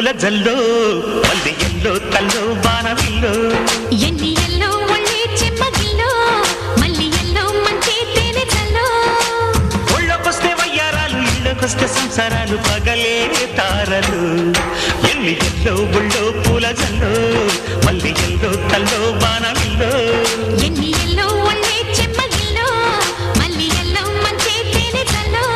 పూల జల్లో మల్లి ఎల్లో తల్లో బాణవిల్లో ఎన్ని ఎల్లో ఒళ్ళే చెమ్మగిల్లో మల్లి ఎల్లో మంచి తేనె జల్లో ఒళ్ళకొస్తే వయ్యారాలు ఇళ్ళకొస్తే సంసారాలు పగలే తారలు ఎన్ని ఎల్లో ఒళ్ళో పూల జల్లో మల్లి ఎల్లో తల్లో బాణవిల్లో ఎన్ని ఎల్లో ఒళ్ళే చెమ్మగిల్లో మల్లి ఎల్లో మంచి తేనె జల్లో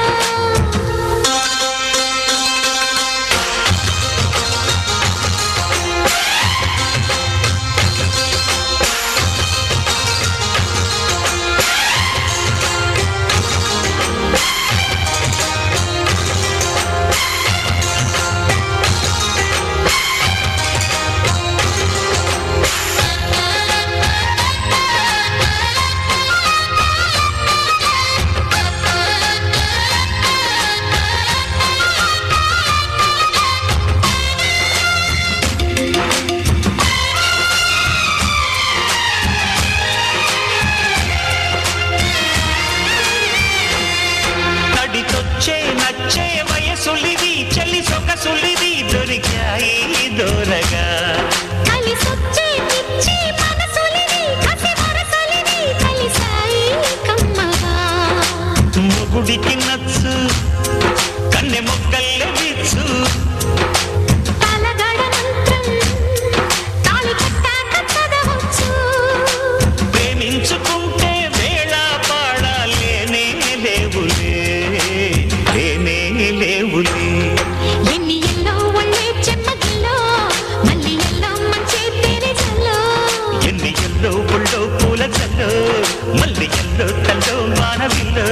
నచ్చే వయసులిది చెల్లి సొగసులిది దొరికాయి దూరగా కలిసొచ్చే పిచ్చి మనసులిది కసి వరసలిది కలిసాయి కమ్మగా మొగుడికి నచ్చు కన్నె మొక్కల్లె విచ్చు తలగడ మంత్రం తాళి కట్టాక చదవచ్చు ప్రేమించుకుంటే వేళ పాడాలేనే లేవులే లేవులే ఎన్ని ఎల్లో ఒళ్ళే చెమ్మగిల్లో మల్లి ఎల్లో మంచి తేనె జల్లో ఎన్ని ఎల్లో ఒళ్ళో పూల జల్లో మల్లి ఎల్లో తల్లో మానవిల్లో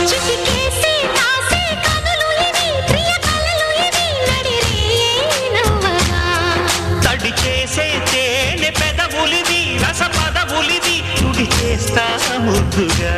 చిటికేసి కాసే కనులు ఇవి ప్రియ కలలు ఇవి నడిరే నవ్వగా తడి చేసే తేనె పెదవులిది రస పదవులిది తుడి చేస్తా ముద్దుగా